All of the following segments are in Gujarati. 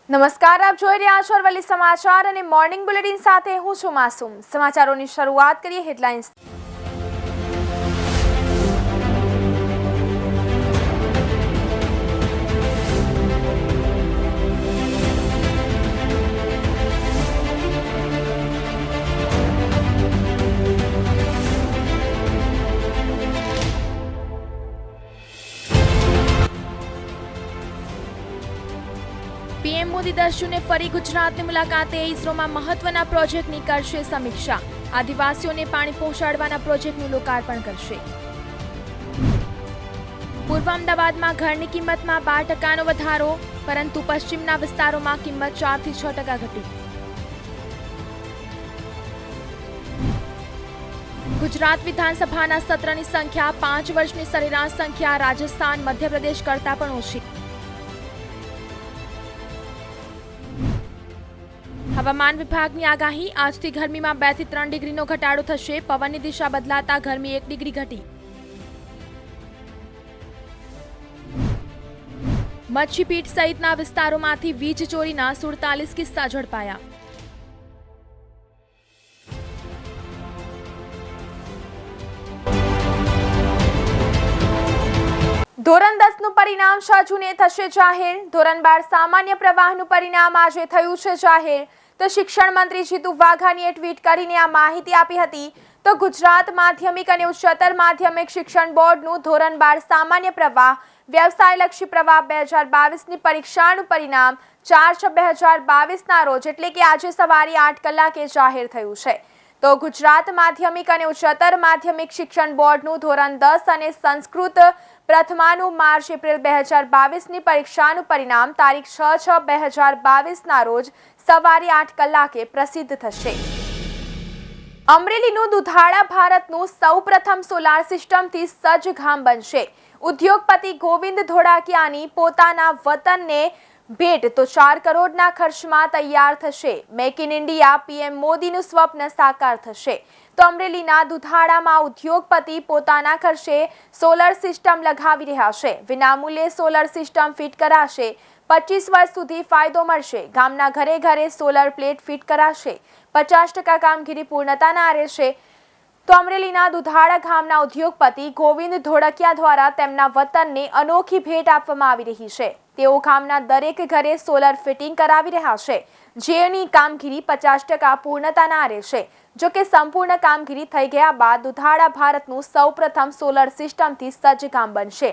નમસ્કાર, આપ જોઈ રહ્યા છો અરવલ્લી સમાચાર અને મોર્નિંગ બુલેટિન સાથે હું છું માસૂમ। સમાચારોની શરૂઆત કરીએ હેડલાઇન્સ। पीएम मोदी 10 जूने फरी गुजरातनी मुलाकाते इसरोમાં મહત્વના પ્રોજેક્ટની કરશે સમીક્ષા। આદિવાસીઓને પાણી પહોંચાડવાના પ્રોજેક્ટનું લોકાર્પણ કરશે। પૂર્વ અમદાવાદમાં ઘરની કિંમતમાં 12% વધારો, પરંતુ પશ્ચિમના વિસ્તારોમાં કિંમત 4 થી 6% ઘટી। ગુજરાત વિધાનસભાના સત્રની સંખ્યા 5 વર્ષની સરેરાશ સંખ્યા રાજસ્થાન મધ્યપ્રદેશ કરતાં પણ ઓછી। હવામાન વિભાગની આગાહી, આજથી ગરમીમાં 2 થી 3 ડિગ્રીનો ઘટાડો થશે। પવનની દિશા બદલાતા ગરમી 1 ડિગ્રી ઘટી। મચ્છીપીટ સહિતના વિસ્તારોમાંથી વીજ ચોરીના 47 કિસ્સા ઝડપાયા। ધોરણ 10નું પરિણામ 6 જૂને થશે જાહેર। ધોરણ 12 સામાન્ય પ્રવાહનું પરિણામ આજે થયું છે જાહેર। તો શિક્ષણ મંત્રી જીતુ વાઘાણીએ ટ્વીટ કરીને આ માહિતી આપી હતી। તો ગુજરાત માધ્યમિક અને ઉચ્ચતર માધ્યમિક શિક્ષણ બોર્ડનું ધોરણ 12 સામાન્ય પ્રવાહ વ્યવસાયલક્ષી પ્રવાહ 2022ની પરીક્ષાનું પરિણામ 4/6/2022ના રોજ એટલે કે આજે સવારે 8 કલાકે જાહેર થયું છે। તો ગુજરાત માધ્યમિક અને ઉચ્ચતર માધ્યમિક શિક્ષણ બોર્ડનું ધોરણ 10 અને સંસ્કૃત પ્રથમાનું માર્ચ એપ્રિલ 2022ની પરીક્ષાનું પરિણામ તારીખ 6/6/2022ના રોજ સવારે 8 કલાકે પ્રસિદ્ધ થશે। અમરેલીનું દુધાળા ભારતનું સૌપ્રથમ સોલાર સિસ્ટમથી સજ્જ ગામ બનશે। ઉદ્યોગપતિ ગોવિંદ ધોળકિયાની પોતાના વતનને ભેટ તો 4 કરોડના ખર્ચમાં તૈયાર થશે। મેક ઇન ઇન્ડિયા પીએમ મોદીનું સ્વપ્ન સાકાર થશે। તો અમરેલીના દુધાળામાં ઉદ્યોગપતિ પોતાના ખર્ચે સોલર સિસ્ટમ લગાવી રહ્યા છે। વિનામૂલ્યે સોલર સિસ્ટમ ફિટ કરાશે। 25 વર્ષ સુધી ફાયદો મળશે। ગામના ઘરે ઘરે સોલર પ્લેટ ફિટ કરાશે। 50% કામગીરી પૂર્ણતાના આરે છે। તો અમરેલીના દુધાળા ગામના ઉદ્યોગપતિ ગોવિંદ ધોળકિયા દ્વારા તેમના વતનને અનોખી ભેટ આપવામાં આવી રહી છે। તેઓ ગામના દરેક ઘરે સોલર ફિટિંગ કરાવી રહ્યા છે, જેની કામગીરી 50% પૂર્ણતાના આરે છે। જો કે સંપૂર્ણ કામગીરી થઈ ગયા બાદ દુધાળા ભારતનું સૌપ્રથમ સોલર સિસ્ટમથી સજ્જ ગામ બનશે।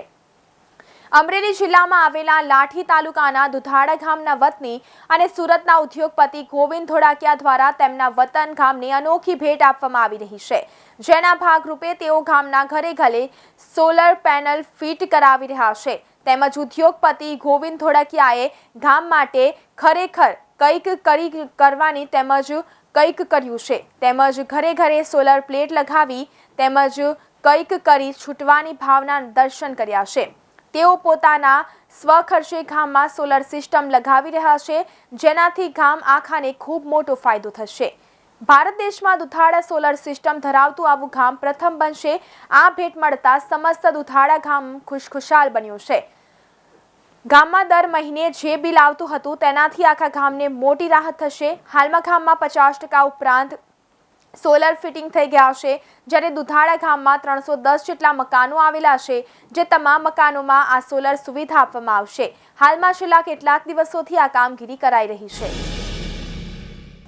અમરેલી જિલ્લામાં આવેલા લાઠી તાલુકાના દુધાળા ગામના વતની અને સુરતના ઉદ્યોગપતિ ગોવિંદ ધોળકિયા દ્વારા તેમના વતન ગામને અનોખી ભેટ આપવામાં આવી રહી છે, જેના ભાગરૂપે તેઓ ગામના ઘરે ઘરે સોલર પેનલ ફિટ કરાવી રહ્યા છે। તેમજ ઉદ્યોગપતિ ગોવિંદ ધોળકિયાએ ગામ માટે ખરેખર કંઈક કરવાની તેમજ કંઈક કર્યું છે। તેમજ ઘરે ઘરે સોલર પ્લેટ લગાવી તેમજ કંઈક કરી છૂટવાની ભાવના દર્શન કર્યા છે। તેઓ પોતાના સ્વખર્ચે ગામમાં સોલર સિસ્ટમ લગાવી રહ્યા છે, જેનાથી ગામ આખાને ખૂબ મોટો ફાયદો થશે। ભારત દેશમાં દુધાળા સોલર સિસ્ટમ ધરાવતું આવું ગામ પ્રથમ બનશે। આ ભેટ મળતા સમસ્ત દુધાળા ગામ ખુશખુશાલ બન્યું છે। ગામમાં દર મહિને જે બિલ આવતું હતું તેનાથી આખા ગામને મોટી રાહત થશે। હાલમાં ગામમાં 50% ઉપરાંત સોલર ફિટિંગ થઈ ગયા છે, જ્યારે દુધાળા ગામમાં 310 જેટલા મકાનો આવેલા છે, જે તમામ મકાનોમાં આ સોલર સુવિધા આપવામાં આવશે। હાલમાં છેલ્લા કેટલાક દિવસોથી આ કામગીરી કરાઈ રહી છે।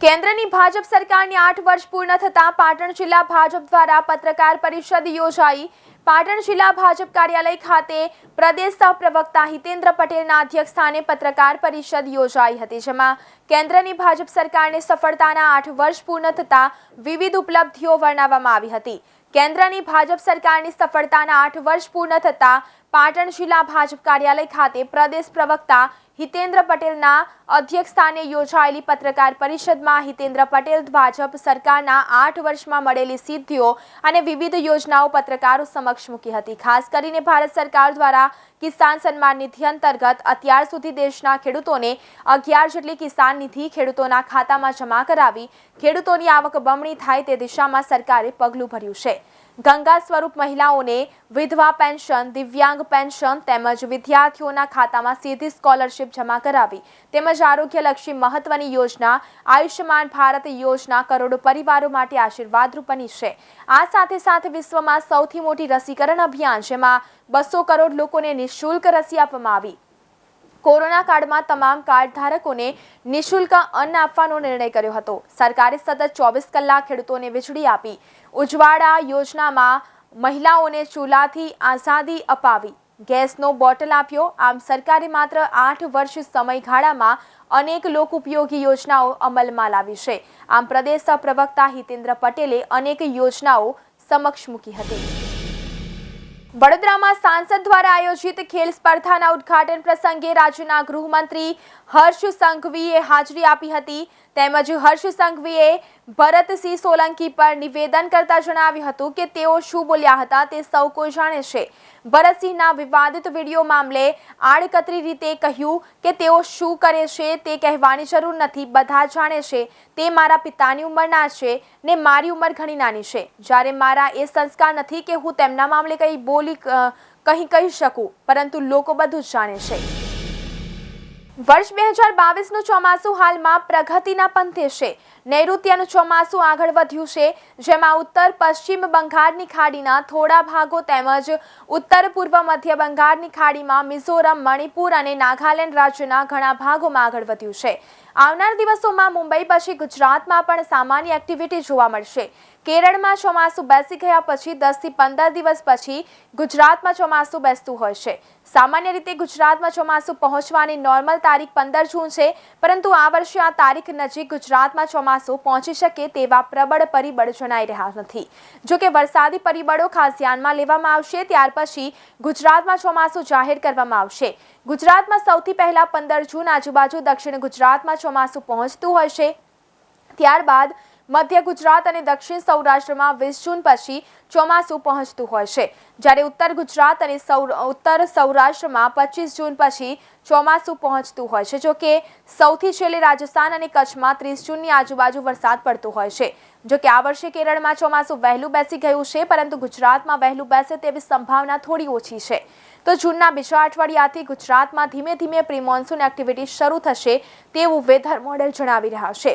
કેન્દ્રની ભાજપ સરકારની 8 વર્ષ પૂર્ણ થતાં પાટણ જિલ્લા ભાજપ દ્વારા પત્રકાર પરિષદ યોજાઈ। પાટણ જિલ્લા ભાજપ કાર્યાલય ખાતે પ્રદેશ સહપ્રવક્તા હિતેન્દ્ર પટેલના અધ્યક્ષસ્થાને પત્રકાર પરિષદ યોજાઈ હતી, જેમાં કેન્દ્રની ભાજપ સરકારને સફળતાના 8 વર્ષ પૂર્ણ થતાં વિવિધ ઉપલબ્ધિઓ વર્ણવવામાં આવી હતી। કેન્દ્રની ભાજપ સરકારની સફળતાના 8 વર્ષ પૂર્ણ થતાં પાટણ જિલ્લા ભાજપ કાર્યાલય ખાતે પ્રદેશ પ્રવક્તા હિતેન્દ્ર પટેલના અધ્યક્ષસ્થાને યોજાયેલી પત્રકાર પરિષદમાં હિતેન્દ્ર પટેલ ભાજપ સરકારના 8 વર્ષમાં મળેલી સિદ્ધિઓ અને વિવિધ યોજનાઓ પત્રકારો સમક્ષ મૂકી હતી। ખાસ કરીને ભારત સરકાર દ્વારા કિસાન સન્માન નિધિ અંતર્ગત અત્યાર સુધી દેશના ખેડૂતોને 11 જેટલી કિસાન નિધિ ખેડૂતોના ખાતામાં જમા કરાવી ખેડૂતોની આવક બમણી થાય તે દિશામાં સરકારે પગલું ભર્યું છે। ગંગા સ્વરૂપ મહિલાઓને વિધવા પેન્શન, દિવ્યાંગ પેન્શન તેમજ વિદ્યાર્થીઓના ખાતામાં સીધી સ્કોલરશીપ જમા કરાવી તેમજ આરોગ્યલક્ષી મહત્વની યોજના આયુષ્યમાન ભારત યોજના કરોડો પરિવારો માટે આશીર્વાદરૂપ બની છે. આ સાથે સાથે વિશ્વમાં સૌથી મોટી રસીકરણ અભિયાન જેમાં 200 કરોડ લોકોને નિઃશુલ્ક રસી આપવામાં આવી. કોરોના કાળમાં તમામ કાર્ડ ધારકોને નિઃશુલ્ક અન્ન આપવાનો નિર્ણય કર્યો હતો. સરકારે સતત 24 કલાક ખેડૂતોને વીજળી આપી. ઉજવાડા યોજનામાં મહિલાઓને ચૂલાથી આઝાદી અપાવી. ગેસનો બોટલ આપ્યો. આમ સરકારે માત્ર 8 વર્ષ સમયગાળામાં અનેક લોકોપયોગી યોજનાઓ અમલમાં લાવી છે. આમ પ્રદેશ પ્રવક્તા હિતેન્દ્ર પટેલે અનેક યોજનાઓ સમક્ષ મૂકી હતી. વડોદરામાં સાંસદ દ્વારા આયોજિત ખેલ સ્પર્ધાના ઉદ્ઘાટન પ્રસંગે રાજ્યના ગૃહમંત્રી હર્ષ સંઘવીએ હાજરી આપી હતી. તેમજ હર્ષ સંઘવીએ ભરતસિંહ સોલંકી પર નિવેદન કરતા જણાવ્યું હતું કે તેઓ શું બોલ્યા હતા તે સૌ કોઈ જાણે છે. ભરતસિંહના વિવાદિત વિડીયો મામલે આડકતરી રીતે કહ્યું કે તેઓ શું કરે છે તે કહેવાની જરૂર નથી, બધા જાણે છે. તે મારા પિતાની ઉંમરના છે ને મારી ઉંમર ઘણી નાની છે. જ્યારે મારા એ સંસ્કાર નથી કે હું તેમના મામલે કંઈ કહી શકું, પરંતુ લોકો બધું જ જાણે છે. વર્ષ 2022નું ચોમાસું હાલમાં પ્રગતિના પંથે છે. નૈઋત્યનું ચોમાસું આગળ વધ્યું છે, જેમાં ઉત્તર પશ્ચિમ બંગાળની ખાડીના થોડા ભાગો તેમજ ઉત્તર પૂર્વ મધ્ય બંગાળની ખાડીમાં મિઝોરમ, મણિપુર અને નાગાલેન્ડ રાજ્યના ઘણા ભાગોમાં આગળ વધ્યું છે. આવનાર દિવસોમાં મુંબઈ પછી ગુજરાતમાં પણ સામાન્ય એક્ટિવિટી જોવા મળશે. કેરળમાં ચોમાસું બેસી ગયા પછી 10 થી 15 દિવસ પછી ગુજરાતમાં ચોમાસું બેસતું હોય છે. સામાન્ય રીતે ગુજરાતમાં ચોમાસું પહોંચવાની નોર્મલ તારીખ 15 જૂન છે, પરંતુ આ વર્ષે આ તારીખ નજીક ગુજરાતમાં ચોમાસું પહોંચી શકે તેવા પ્રબળ પરિબળ જણાઈ રહ્યા નથી. જોકે વરસાદી પરિબળો ખાસ ધ્યાનમાં લેવામાં આવશે. ત્યાર પછી ગુજરાતમાં ચોમાસું જાહેર કરવામાં આવશે. ગુજરાતમાં સૌથી પહેલા 15 જૂન આજુબાજુ દક્ષિણ ગુજરાતમાં ચોમાસું પહોંચતું હોય છે. ત્યારબાદ મધ્ય ગુજરાત અને દક્ષિણ સૌરાષ્ટ્રમાં 20 જૂન પછી ચોમાસું પહોંચતું હોય છે. જ્યારે ઉત્તર ગુજરાત અને ઉત્તર સૌરાષ્ટ્રમાં 25 જૂન પછી ચોમાસું પહોંચતું હોય છે. જોકે સૌથી છેલ્લે રાજસ્થાન અને કચ્છમાં 30 જૂનની આજુબાજુ વરસાદ પડતો હોય છે. જોકે આ વર્ષે કેરળમાં ચોમાસું વહેલું બેસી ગયું છે, પરંતુ ગુજરાતમાં વહેલું બેસે તેવી સંભાવના થોડી ઓછી છે. તો જૂનના બીજા અઠવાડિયાથી ગુજરાતમાં ધીમે ધીમે પ્રી મોન્સૂન એક્ટિવિટી શરૂ થશે તેવું વેધર મોડેલ જણાવી રહ્યા છે.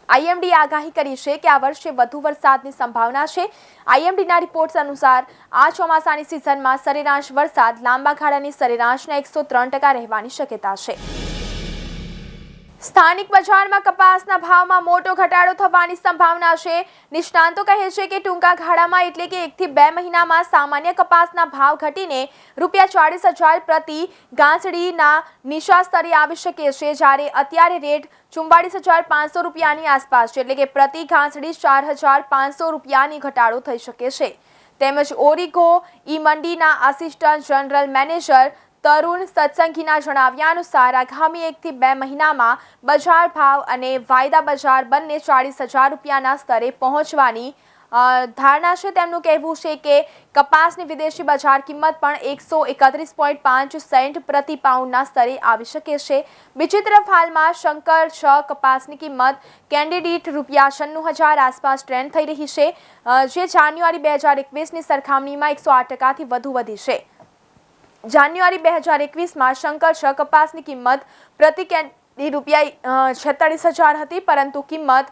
આઈએમડીએ આગાહી કરી છે કે આ વર્ષે વધુ વરસાદની સંભાવના છે. આઈએમડીના રિપોર્ટ્સ અનુસાર આ ચોમાસાની સિઝનમાં સરેરાશ વરસાદ લાંબા ગાળાની સરેરાશના 103% રહેવાની શક્યતા છે. સ્થાનિક બજારમાં કપાસના ભાવમાં મોટો ઘટાડો થવાની સંભાવના છે. નિષ્ણાંતો કહે છે કે ટૂંકા ગાળામાં એટલે કે 1 થી 2 મહિનામાં સામાન્ય કપાસના ભાવ ઘટીને ₹40,000 પ્રતિ ગાંસડીના નીચા સ્તરે આવી શકે છે, જ્યારે અત્યારે રેટ ₹44,500ની આસપાસ છે, એટલે કે પ્રતિ ગાંસડી ₹4,500ની ઘટાડો થઈ શકે છે. તેમજ ઓરિગો ઈ મંડીના આસિસ્ટન્ટ જનરલ મેનેજર તરુણ સત્સંગીના જણાવ્યા અનુસાર આગામી 1 થી 2 મહિનામાં બજાર ભાવ અને વાયદા બજાર બંને ₹40,000ના સ્તરે પહોંચવાની ધારણા છે. તેમનું કહેવું છે કે કપાસની વિદેશી બજાર કિંમત પણ 131.5 સેન્ટ પ્રતિ પાઉન્ડના સ્તરે આવી શકે છે. બીજી તરફ હાલમાં શંકર 6 કપાસની કિંમત કેન્ડી દીઠ ₹96,000 આસપાસ ટ્રેન્ડ થઈ રહી છે, જે જાન્યુઆરી 2021ની સરખામણીમાં 108%થી વધુ વધી છે. જાન્યુઆરી 2021માં શંકર 6 કપાસની કિંમત પ્રતિ કેન્ડી ₹46,000 હતી, પરંતુ કિંમત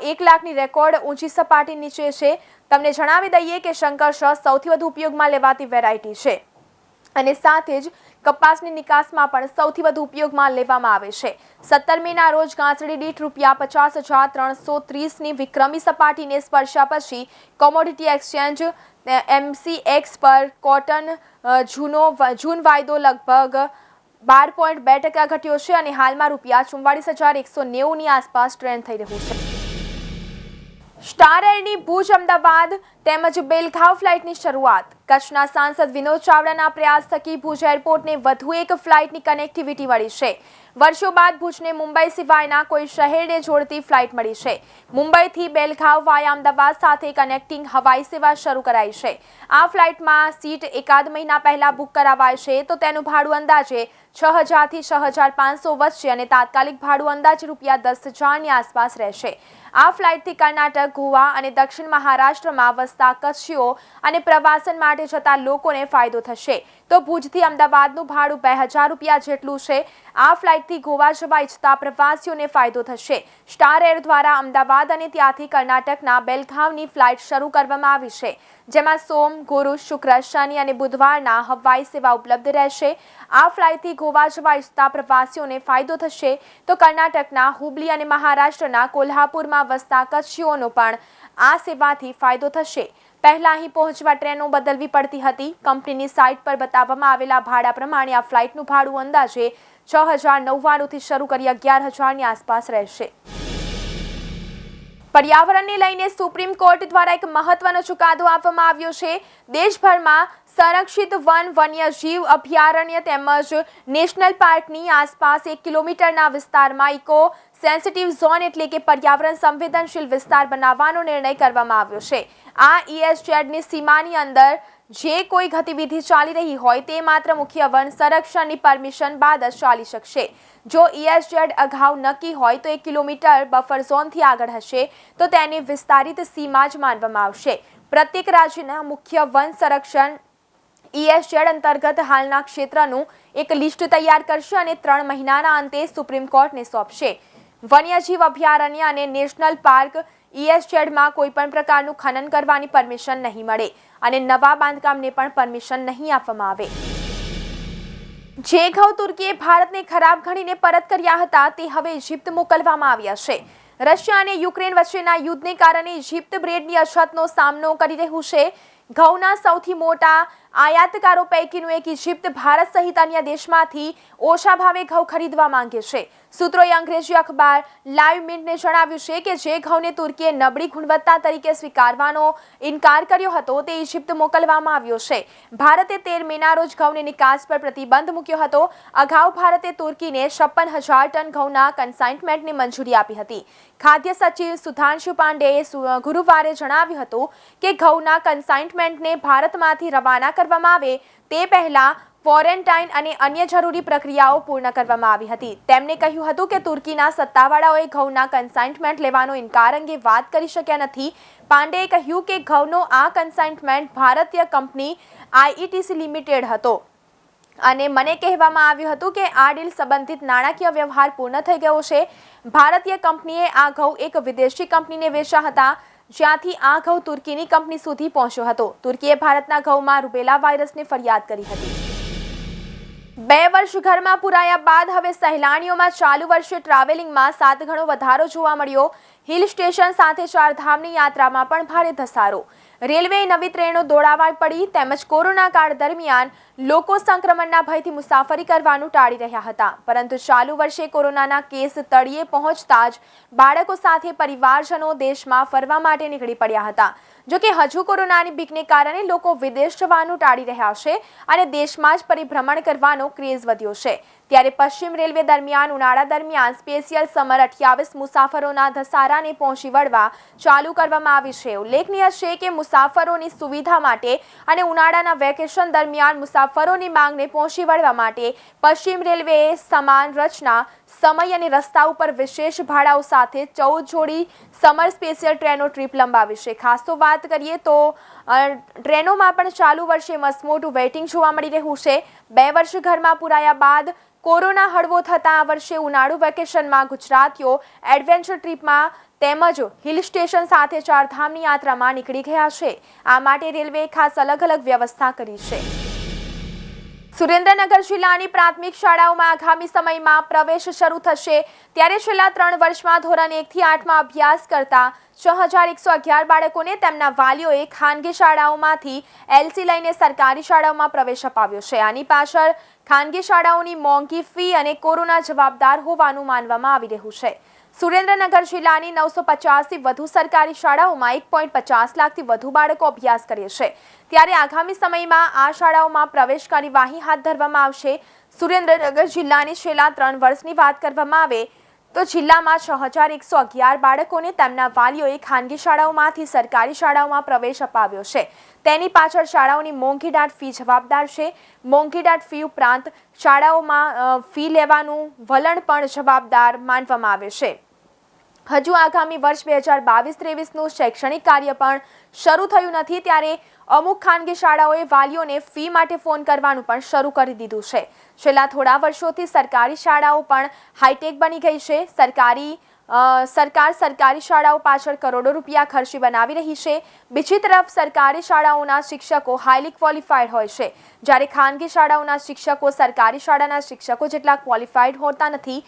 1 લાખની રેકોર્ડ ઊંચી સપાટી નીચે છે. તમને જણાવી દઈએ કે શંકર 6 સૌથી વધુ ઉપયોગમાં લેવાતી વેરાયટી છે અને સાથે જ કપાસની નિકાસમાં પણ સૌથી વધુ ઉપયોગમાં લેવામાં આવે છે. 17 મેના રોજ ગાંસડી દીઠ ₹50,330ની વિક્રમી સપાટીને સ્પર્શ્યા પછી કોમોડિટી એક્સચેન્જ MCX પર કોટન જૂન વાયદો લગભગ 12.2% ઘટ્યો છે અને હાલમાં ₹44,190ની આસપાસ ટ્રેન્ડ થઈ રહ્યું છે. સ્ટાર એરની ભુજ અમદાવાદ તેમજ બેલગાવ ફ્લાઇટની શરૂઆત. કચ્છના સાંસદ વિનોદ ચાવડાના પ્રયાસ થકી ભુજ એરપોર્ટને વધુ એક ફ્લાઇટની કનેક્ટિવિટી મળી છે. વર્ષો બાદ ભુજને મુંબઈ સિવાયના કોઈ શહેરને જોડતી ફ્લાઇટ મળી છે. મુંબઈથી બેલગાવ વાયા અમદાવાદ સાથે કનેક્ટિંગ હવાઈ સેવા શરૂ કરાઈ છે. આ ફ્લાઇટમાં સીટ એકાદ મહિના પહેલા બુક કરાવાય છે, તો તેનું ભાડું અંદાજે 6,000 થી 6,500 વચ્ચે અને તાત્કાલિક ભાડું અંદાજે ₹10,000ની આસપાસ રહેશે. આ ફ્લાઇટથી કર્ણાટક, ગોવા અને દક્ષિણ મહારાષ્ટ્રમાં વસતા કચ્છીઓ અને પ્રવાસન માટે જતા લોકોને ફાયદો થશે. તો ભુજથી અમદાવાદનું ભાડું 2000 રૂપિયા જેટલું છે. આ ફ્લાઇટથી ગોવા જવા ઈચ્છતા પ્રવાસીઓને ફાયદો થશે. સ્ટાર એર દ્વારા અમદાવાદ અને ત્યાંથી કર્ણાટકના બેલગામની ફ્લાઇટ શરૂ કરવામાં આવી છે, જેમાં સોમ, ગુરુ, શુક્ર, શનિ અને બુધવારના હવાઈ સેવા ઉપલબ્ધ રહેશે. આ ફ્લાઇટથી ગોવા જવા ઈચ્છતા પ્રવાસીઓને ફાયદો થશે. તો કર્ણાટકના હુબલી અને મહારાષ્ટ્રના કોલ્હાપુરમાં વસતા કચ્છીઓનો પણ આ સેવાથી ફાયદો થશે. પહેલા અહીં પહોંચવા ટ્રેનો બદલવી પડતી હતી. કંપનીની સાઇટ પર બતાવવામાં આવેલા ભાડા પ્રમાણે આ ફ્લાઇટનું ભાડું અંદાજે 6,099 થી શરૂ કરી 11,000ની આસપાસ રહેશે. પર્યાવરણને લઈને સુપ્રીમ કોર્ટ દ્વારા એક મહત્વનો ચુકાદો આપવામાં આવ્યો છે. દેશભરમાં સંરક્ષિત વન્યજીવ અભયારણ્ય તેમજ નેશનલ પાર્કની આસપાસ 1 કિલોમીટરના વિસ્તારમાં ઇકો સેન્સિટિવ ઝોન એટલે કે પર્યાવરણ સંવેદનશીલ વિસ્તાર બનાવવાનો નિર્ણય કરવામાં આવ્યો છે. આ ESZની સીમાની અંદર જે કોઈ ગતિવિધિ ચાલી રહી હોય તે માત્ર મુખ્ય વન સંરક્ષણની પરમિશન બાદ જ ચાલી શકશે. જો ESZ અગાઉ નક્કી હોય તો 1 કિલોમીટર બફર ઝોનથી આગળ હશે તો તેને વિસ્તારિત સીમા જ માનવામાં આવશે. પ્રત્યેક રાજ્યના મુખ્ય વન સંરક્ષણ ESZ અંતર્ગત હાલના ક્ષેત્રનું એક લિસ્ટ તૈયાર કરશે અને 3 મહિનાના અંતે સુપ્રીમ કોર્ટને સોંપશે. વન્યજીવ અભયારણ્ય અને નેશનલ પાર્ક ESZમાં કોઈ પણ પ્રકારનું ખનન કરવાની પરમિશન નહીં મળે અને નવા બાંધકામને પણ પરમિશન નહીં આપવામાં આવે. જે ઘઉં તુર્કીએ ભારતને ખરાબ ગણીને પરત કર્યા હતા તે હવે ઇજિપ્ત મોકલવામાં આવ્યા છે. રશિયા અને યુક્રેન વચ્ચેના યુદ્ધને કારણે ઇજિપ્ત બ્રેડની અછતનો સામનો કરી રહ્યું છે. ઘઉંના સૌથી મોટા આયાતકારો પૈકીનું એક ઇજિપ્ત ભારત સહિત અન્ય દેશમાંથી ઓછા ભાવે ઘઉં ખરીદવા માંગે છે. સૂત્રોએ અંગ્રેજી અખબાર લાઈવ મિન્ટને જણાવ્યું છે કે જે ઘઉંને તુર્કીએ નબળી ગુણવત્તા તરીકે સ્વીકારવાનો ઇનકાર કર્યો હતો તે ઇજિપ્ત મોકલવામાં આવ્યો છે. ભારતે 13 મેના રોજ ઘઉંની નિકાસ પર પ્રતિબંધ મૂક્યો હતો. અગાઉ ભારતે તુર્કીને 56,000 ટન ઘઉંના કન્સાઇનમેન્ટની મંજૂરી આપી હતી. ખાદ્ય સચિવ સુધાંશુ પાંડેએ ગુરુવારે જણાવ્યું હતું કે ઘઉંના કન્સાઇનમેન્ટને ભારતમાંથી રવાના કરવામાં આવે તે પહેલા ક્વોરન્ટાઇન અને અન્ય જરૂરી પ્રક્રિયાઓ પૂર્ણ કરવામાં આવી હતી. તેમણે કહ્યું હતું કે તુર્કીના સત્તાવાળાઓએ ઘઉંના કન્સાઇનમેન્ટ લેવાનો ઇનકાર અંગે વાત કરી શક્યા નથી. પાંડેએ કહ્યું કે ઘઉંનો આ કન્સાઇનમેન્ટ ભારતીય કંપની IETC લિમિટેડ હતો અને મને કહેવામાં આવ્યું હતું કે આ ડીલ સંબંધિત નાણાકીય વ્યવહાર પૂર્ણ થઈ ગયો છે. ભારતીય કંપનીએ આ ઘઉં એક વિદેશી કંપનીને વેચ્યા હતા, જ્યાંથી આ ઘઉં તુર્કીની કંપની સુધી પહોંચ્યો હતો. તુર્કીએ ભારતના ઘઉંમાં રૂબેલા વાયરસની ફરિયાદ કરી હતી. 2 વર્ષ ઘરમાં પુરાયા બાદ હવે સહેલાણીઓમાં ચાલુ વર્ષે ટ્રાવેલિંગમાં 7 ગણો વધારો જોવા મળ્યો. હિલ સ્ટેશન સાથે ચારધામની યાત્રામાં પણ ભારે ધસારો. રેલવેએ નવી ટ્રેનો દોડાવવા પડી તેમજ કોરોના કાળ દરમિયાન લોકો સંક્રમણના ભયથી મુસાફરી કરવાનું ટાળી રહ્યા હતા. પરંતુ ચાલુ વર્ષે કોરોનાના કેસ તળિયે પહોંચતા જ બાળકો સાથે પરિવારજનો દેશમાં ફરવા માટે નીકળી પડ્યા હતા. જોકે હજુ કોરોનાની બીકને કારણે લોકો વિદેશ જવાનું ટાળી રહ્યા છે અને દેશમાં જ પરિભ્રમણ કરવાનો ક્રેઝ વધ્યો છે. ત્યારે પશ્ચિમ રેલવે દરમિયાન ઉનાળા દરમિયાન સ્પેશિયલ સમર 28 મુસાફરોના ધસારાને પહોંચી વળવા ચાલુ કરવામાં આવી છે. ઉલ્લેખનીય છે કે મુસાફરોની સુવિધા માટે અને ઉનાળાના વેકેશન દરમિયાન મુસાફરોની માંગને પહોંચી વળવા માટે પશ્ચિમ રેલવેએ સમાન રચના, સમય અને રસ્તા ઉપર વિશેષ ભાડાઓ સાથે 14 જોડી સમર સ્પેશિયલ ટ્રેનો ટ્રીપ લંબાવી છે. ખાસ તો વાત કરીએ તો ટ્રેનોમાં પણ ચાલુ વર્ષે મસમોટું વેઇટિંગ જોવા મળી રહ્યું છે. 2 વર્ષ ઘરમાં પુરાયા બાદ કોરોના હળવો થતાં આ વર્ષે ઉનાળુ વેકેશનમાં ગુજરાતીઓ એડવેન્ચર ટ્રીપમાં તેમજ હિલ સ્ટેશન સાથે ચારધામની યાત્રામાં નીકળી ગયા છે. આ માટે રેલવેએ ખાસ અલગ અલગ વ્યવસ્થા કરી છે. સુરેન્દ્રનગર જિલ્લાની પ્રાથમિક શાળાઓમાં આગામી સમયમાં પ્રવેશ શરૂ થશે. ત્યારે છેલ્લા 3 વર્ષમાં ધોરણ 1 થી 8માં અભ્યાસ કરતા 6,111 બાળકોને તેમના વાલીઓએ ખાનગી શાળાઓમાંથી LC લઈને સરકારી શાળાઓમાં પ્રવેશ અપાવ્યો છે. આની પાછળ ખાનગી શાળાઓની મોંઘી ફી અને કોરોના જવાબદાર હોવાનું માનવામાં આવી રહ્યું છે. સુરેન્દ્રનગર જિલ્લાની 950થી વધુ સરકારી શાળાઓમાં 1.50 લાખથી વધુ બાળકો અભ્યાસ કરે છે. ત્યારે આગામી સમયમાં આ શાળાઓમાં પ્રવેશ કાર્યવાહી હાથ ધરવામાં આવશે. સુરેન્દ્રનગર જિલ્લાની છેલ્લા 3 વર્ષની વાત કરવામાં આવે તો જિલ્લામાં 6,111 બાળકોને તેમના વાલીઓએ ખાનગી શાળાઓમાંથી સરકારી શાળાઓમાં પ્રવેશ અપાવ્યો છે. તેની પાછળ શાળાઓની મોંઘીદાટ ફી જવાબદાર છે. મોંઘીદાટ ફી ઉપરાંત શાળાઓમાં ફી લેવાનું વલણ પણ જવાબદાર માનવામાં આવે છે. હજુ આગામી વર્ષ 2022-23નું શૈક્ષણિક કાર્ય પણ શરૂ થયું નથી, ત્યારે અમુક ખાનગી શાળાઓએ વાલીઓને ફી માટે ફોન કરવાનું પણ શરૂ કરી દીધું છે. છેલ્લા થોડા વર્ષોથી સરકારી શાળાઓ પણ હાઈટેક બની ગઈ છે. સરકાર સરકારી શાળાઓ પાછળ કરોડો રૂપિયા ખર્ચી બનાવી રહી છે. બીજી તરફ સરકારી શાળાઓના શિક્ષકો હાઈલી ક્વોલિફાઈડ હોય છે, જ્યારે ખાનગી શાળાઓના શિક્ષકો સરકારી શાળાના શિક્ષકો જેટલા ક્વોલિફાઈડ હોતા નથી.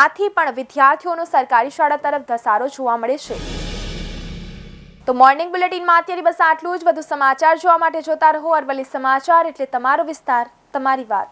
આથી પણ વિદ્યાર્થીઓનો સરકારી શાળા તરફ ધસારો જોવા મળે છે. તો મોર્નિંગ બુલેટિનમાં અત્યારે બસ આટલું જ. વધુ સમાચાર જોવા માટે જોતા રહો અરવલ્લી સમાચાર, એટલે તમારો વિસ્તાર, તમારી વાત.